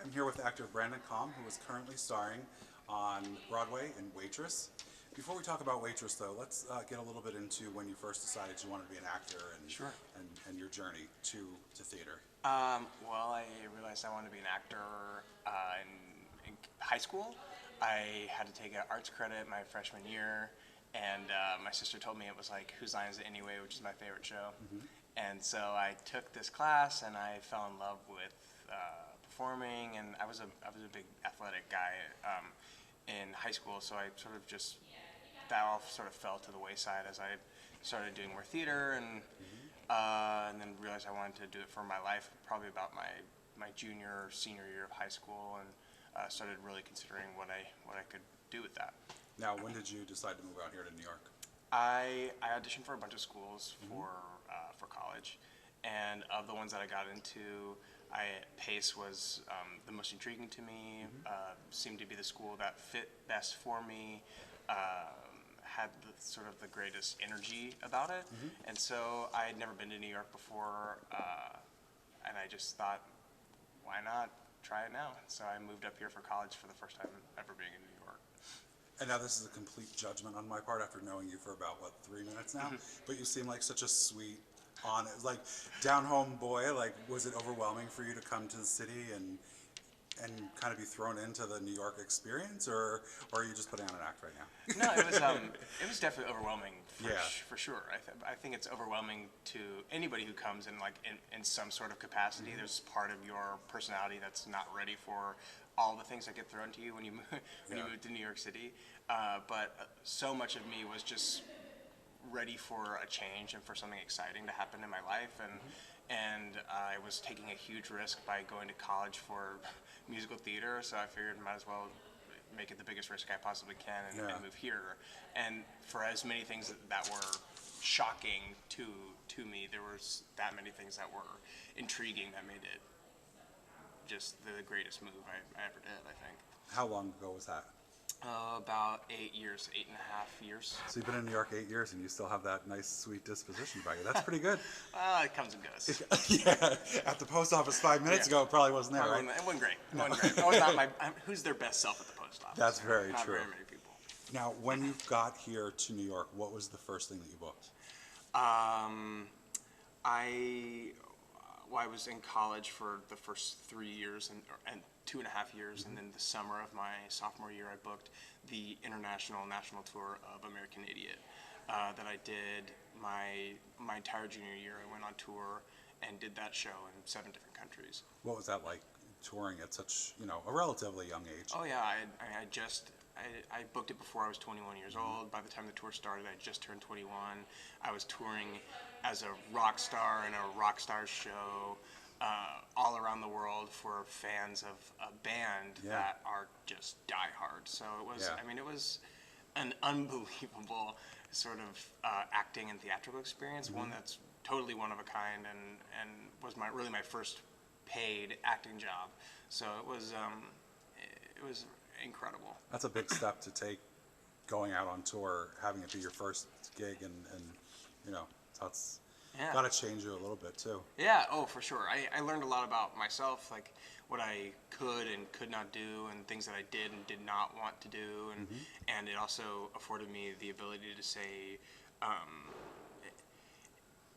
I'm here with actor Brandon Kalm, who is currently starring on Broadway in Waitress. Before we talk about Waitress, though, let's get a little bit into when you first decided you wanted to be an actor and Sure. and your journey to theater. Well, I realized I wanted to be an actor in high school. I had to take an arts credit my freshman year, and my sister told me it was like Whose Line Is It Anyway, which is my favorite show. And so I took this class, and I fell in love with performing. And I was a big athletic guy in high school, so I sort of just that all sort of fell to the wayside as I started doing more theater and then realized I wanted to do it for my life, probably about my junior or senior year of high school, and started really considering what I could do with that. Now, when did you decide to move out here to New York? I auditioned for a bunch of schools for college, and of the ones that I got into, Pace was the most intriguing to me. Seemed to be the school that fit best for me. Had sort of the greatest energy about it, and so I had never been to New York before, and I just thought, why not try it now? So I moved up here for college for the first time ever being in New York. And now this is a complete judgment on my part after knowing you for about, 3 minutes now? But you seem like such a sweet, honest, like, down-home boy. Like, was it overwhelming for you to come to the city and kind of be thrown into the New York experience, or are you just putting on an act right now? No, it was definitely overwhelming for sure. I think it's overwhelming to anybody who comes in in some sort of capacity. There's part of your personality that's not ready for all the things that get thrown to you when you move to New York City. But so much of me was just ready for a change and for something exciting to happen in my life, and I was taking a huge risk by going to college for musical theater, so I figured might as well make it the biggest risk I possibly can and move here. And for as many things that were shocking to me, there was that many things that were intriguing that made it just the greatest move I ever did, I think. How long ago was that? About 8 years, 8.5 years. So you've been in New York 8 years, and you still have that nice, sweet disposition about you. That's pretty good. It comes and goes. Yeah, at the post office 5 minutes ago, it probably wasn't there, right? It wasn't great. It wasn't great. I was not who's their best self at the post office? That's very not true. Not very many people. Now, when you got here to New York, what was the first thing that you booked? I was in college for the first 3 years and 2.5 years, and then the summer of my sophomore year, I booked the international national tour of American Idiot that I did my entire junior year. I went on tour and did that show in 7 different countries. What was that like, touring at such, a relatively young age? Oh yeah, I booked it before I was 21 years old. By the time the tour started, I just turned 21. I was touring as a rock star in a rock star show all around the world for fans of a band that are just diehard. So it was, it was an unbelievable sort of acting and theatrical experience, one that's totally one of a kind, and was really my first paid acting job. So it was incredible. That's a big step to take, going out on tour, having it be your first gig, and so it's got to change you a little bit too. Yeah, oh, for sure. I learned a lot about myself, like what I could and could not do, and things that I did and did not want to do, and it also afforded me the ability to say,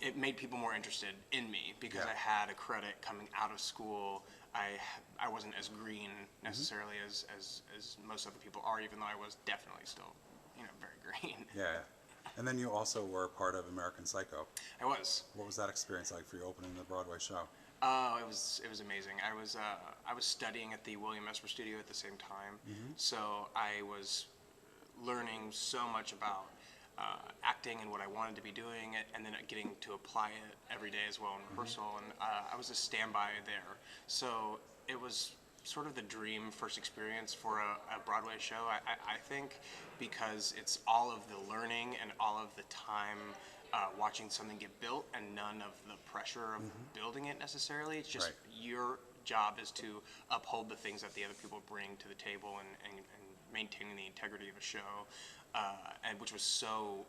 it made people more interested in me because I had a credit coming out of school. I wasn't as green necessarily as most other people are, even though I was definitely still, very green. Yeah. And then you also were part of American Psycho. I was. What was that experience like for you opening the Broadway show? Oh, it was amazing. I was studying at the William Esper Studio at the same time, so I was learning so much about acting and what I wanted to be doing, and then getting to apply it every day as well in rehearsal. And I was a standby there, so it was sort of the dream first experience for a Broadway show. I think because it's all of the learning and all of the time watching something get built and none of the pressure of building it necessarily. It's just your job is to uphold the things that the other people bring to the table and maintaining the integrity of a show, and which was so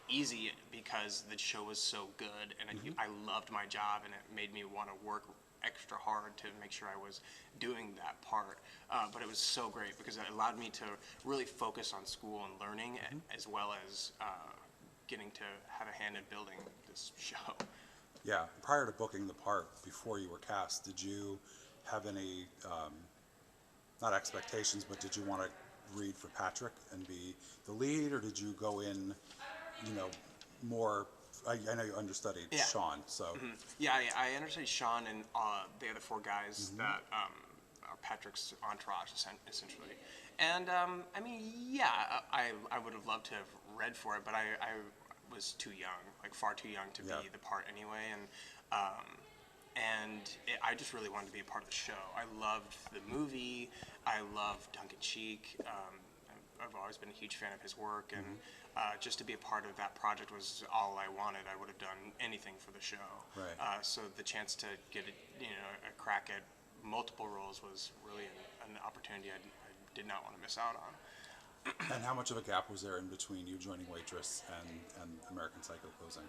easy because the show was so good, and I loved my job, and it made me want to work extra hard to make sure I was doing that part. But it was so great because it allowed me to really focus on school and learning, as well as getting to have a hand in building this show. Yeah. Prior to booking the part, before you were cast, did you have any, not expectations, but did you want to read for Patrick and be the lead, or did you go in, more? I know you understudied Sean, so. Yeah, I understudied Sean and the other four guys that are Patrick's entourage, essentially. And I mean, yeah, I would have loved to have read for it, but I was too young, like far too young to be the part anyway. I just really wanted to be a part of the show. I loved the movie. I loved tongue in cheek. I've always been a huge fan of his work, and just to be a part of that project was all I wanted. I would have done anything for the show. Right. So the chance to get a crack at multiple roles was really an opportunity I did not want to miss out on. And how much of a gap was there in between you joining Waitress and American Psycho closing?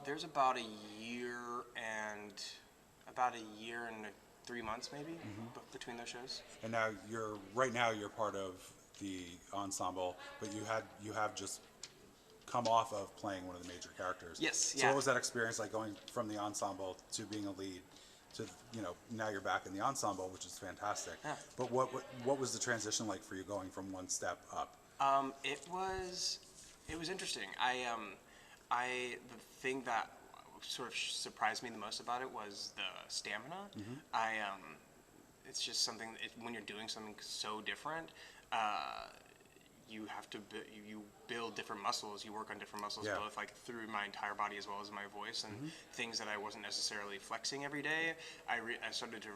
There's about a year and 3 months maybe between those shows. And now you're part of the ensemble, but you have just come off of playing one of the major characters. Yes. So what was that experience like, going from the ensemble to being a lead to, now you're back in the ensemble, which is fantastic. Yeah. But what was the transition like for you, going from one step up? It was interesting. The thing that sort of surprised me the most about it was the stamina. It's just something, when you're doing something so different, you have to you build different muscles. You work on different muscles, both like through my entire body as well as my voice, and things that I wasn't necessarily flexing every day. I started to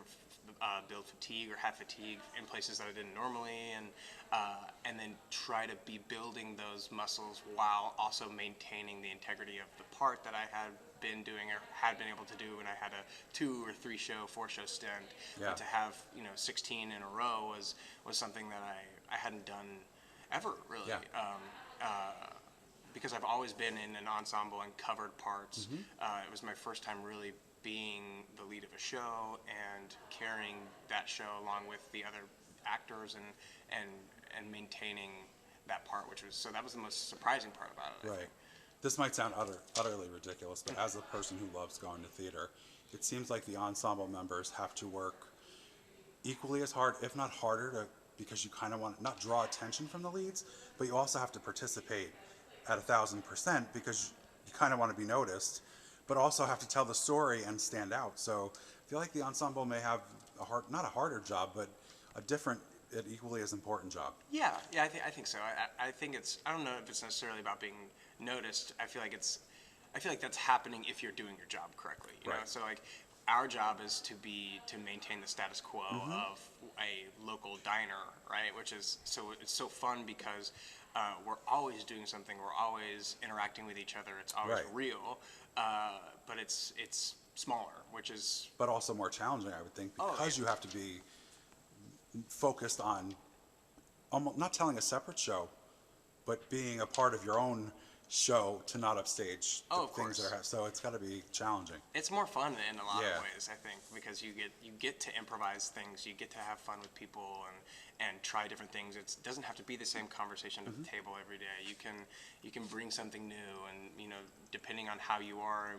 build fatigue or have fatigue in places that I didn't normally, and then try to be building those muscles while also maintaining the integrity of the part that I had been doing or had been able to do when I had a 2 or 3 show, 4 show stint. Yeah. But to have 16 in a row was something that I hadn't done ever, really. Because I've always been in an ensemble and covered parts. It was my first time really being the lead of a show and carrying that show along with the other actors and maintaining that part, that was the most surprising part about it. Right. This might sound utterly ridiculous, but as a person who loves going to theater, it seems like the ensemble members have to work equally as hard, if not harder, because you kind of want to not draw attention from the leads, but you also have to participate at 1,000% because you kind of want to be noticed, but also have to tell the story and stand out. So I feel like the ensemble may have not a harder job, but a different, equally as important job. Yeah, I think so. I think I don't know if it's necessarily about being noticed. I feel like that's happening if you're doing your job correctly. You know? So like, our job is to maintain the status quo of a local diner, right? Which is it's so fun because we're always doing something. We're always interacting with each other. It's always real, but it's smaller, which is but also more challenging, I would think, because you have to be focused on almost not telling a separate show, but being a part of your own show to not upstage the things that are, so it's got to be challenging. It's more fun in a lot of ways, I think, because you get to improvise things, you get to have fun with people and try different things. It doesn't have to be the same conversation at the table every day. You can bring something new, and depending on how you are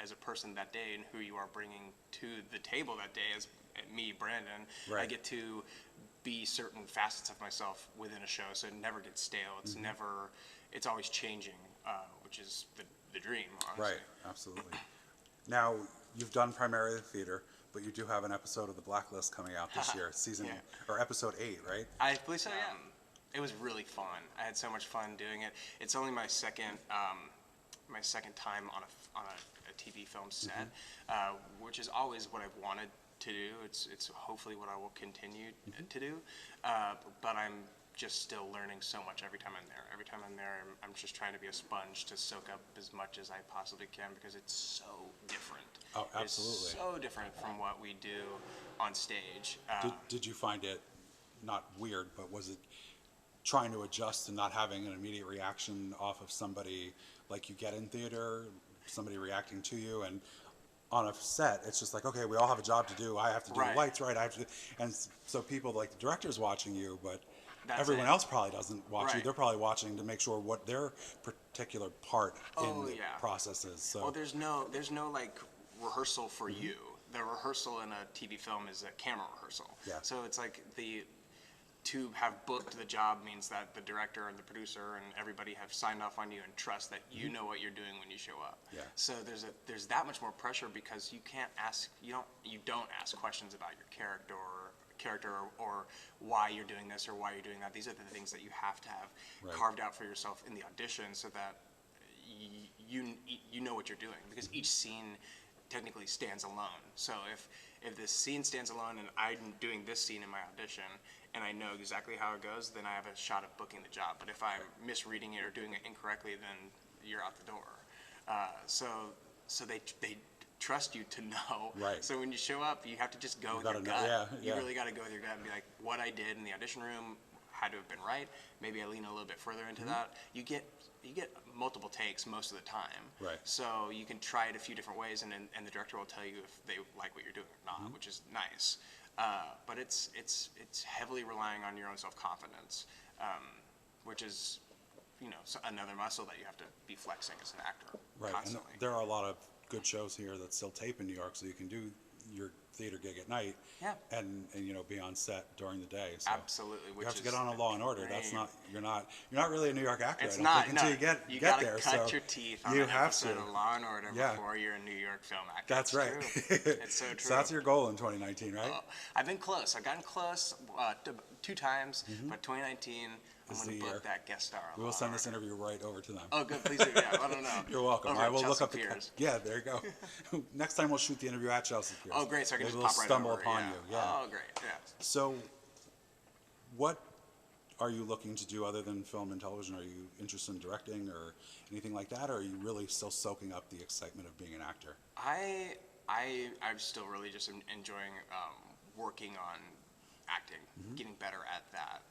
as a person that day and who you are bringing to the table that day, as me, Brandon, I get to be certain facets of myself within a show, so it never gets stale. It's it's always changing, which is the dream, honestly. Right, absolutely. Now, you've done primarily theater, but you do have an episode of The Blacklist coming out this year, or episode 8, right? I believe so, yeah. It was really fun. I had so much fun doing it. It's only my second time on a TV film set, which is always what I've wanted to do. It's hopefully what I will continue to do, but I'm just still learning so much every time I'm there. Every time I'm there, I'm just trying to be a sponge to soak up as much as I possibly can, because it's so different. Oh, absolutely. It's so different from what we do on stage. Did you find it not weird, but was it trying to adjust and not having an immediate reaction off of somebody like you get in theater, somebody reacting to you, and on a set, it's just like, okay, we all have a job to do. I have to do Right. the lights right. I have to, and so people like the director's watching you, but That's everyone it. else probably doesn't watch you. Right. They're probably watching to make sure what their particular part in Oh, the yeah. process is. So Well, there's no like rehearsal for you. The rehearsal in a TV film is a camera rehearsal. Yeah. So it's like to have booked the job means that the director and the producer and everybody have signed off on you and trust that you know what you're doing when you show up. Yeah. So there's that much more pressure because you don't ask questions about your character or why you're doing this or why you're doing that. These are the things that you have to have Right. carved out for yourself in the audition so that you know what you're doing, because each scene technically stands alone. So if this scene stands alone and I'm doing this scene in my audition and I know exactly how it goes, then I have a shot of booking the job. But if I'm misreading it or doing it incorrectly, then you're out the door. So they trust you to know. Right. So when you show up, you have to just go with gotta your know, gut. yeah, You yeah. really got to go with your gut and be like, what I did in the audition room had to have been right. Maybe I lean a little bit further into that. You get multiple takes most of the time. Right. So you can try it a few different ways, and the director will tell you if they like what you're doing or not, which is nice. But it's heavily relying on your own self-confidence, which is, another muscle that you have to be flexing as an actor right, constantly. and there are a lot of good shows here that still tape in New York, so you can do your theater gig at night. Yeah. And be on set during the day. So Absolutely. you Which have to is get on a Law and Order. great. That's not you're not really a New York actor. It's I don't not. think, until No, you get you get gotta there. cut so your teeth on you an have episode to. of Law and Order Yeah. before you're a New York film actor. That's It's right. True. It's so true. So that's your goal in 2019, right? I've been close. I've gotten close 2 times, but 2019, I'm Is going to the book year. that guest star. on We will Law send and this Order. interview right over to them. Oh, good. Please do. Yeah, let them know. You're welcome. Over I at will look Chelsea up the. Piers. Yeah, there you go. Next time we'll shoot the interview at Chelsea Piers. Oh, great. So I can Maybe just we'll pop right stumble over. upon Yeah. you. Yeah. Oh, great. Yeah. So, what are you looking to do other than film and television? Are you interested in directing or anything like that, or are you really still soaking up the excitement of being an actor? I'm still really just enjoying working on acting, getting better at that.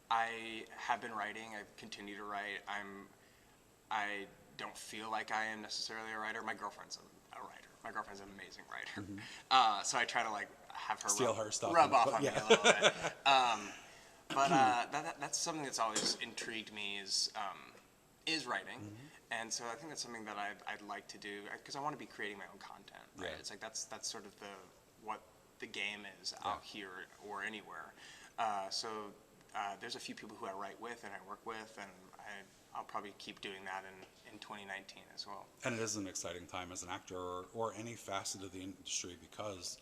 I have been writing. I continue to write. I don't feel like I am necessarily a writer. My girlfriend's a writer. My girlfriend's an amazing writer. So I try to have her Steal her stuff rub and- off but on yeah. me a little bit. But that's something that's always intrigued me is writing, and so I think that's something that I'd like to do because I want to be creating my own content. Right? Yeah. It's like that's sort of what the game is out here or anywhere. So there's a few people who I write with and I work with, and I'll probably keep doing that in 2019 as well. And it is an exciting time as an actor or any facet of the industry because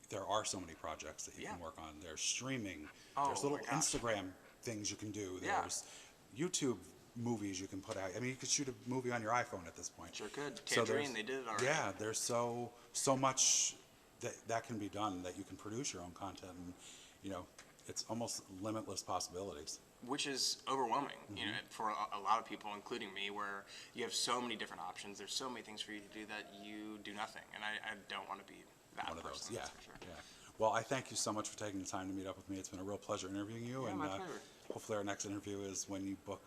there are so many projects that you can Yeah. work on. There's streaming. Oh, There's little my gosh. Instagram things you can do. Yeah. There's YouTube movies you can put out. I mean, you could shoot a movie on your iPhone at this point. Sure could. So Tangerine, there's- they did it already. Yeah, there's so much that can be done that you can produce your own content, and it's almost limitless possibilities. Which is overwhelming, for a lot of people, including me, where you have so many different options. There's so many things for you to do that you do nothing, and I don't want to be that One of those, person. yeah, That's for sure. yeah. Well, I thank you so much for taking the time to meet up with me. It's been a real pleasure interviewing you, Yeah, and my pleasure. hopefully our next interview is when you book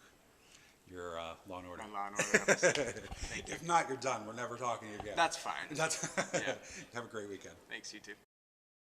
your Law and Order. My Law and Order episode. Thank you. If not, you're done. We're never talking again. That's fine. That's Yeah. Have a great weekend. Thanks, you too.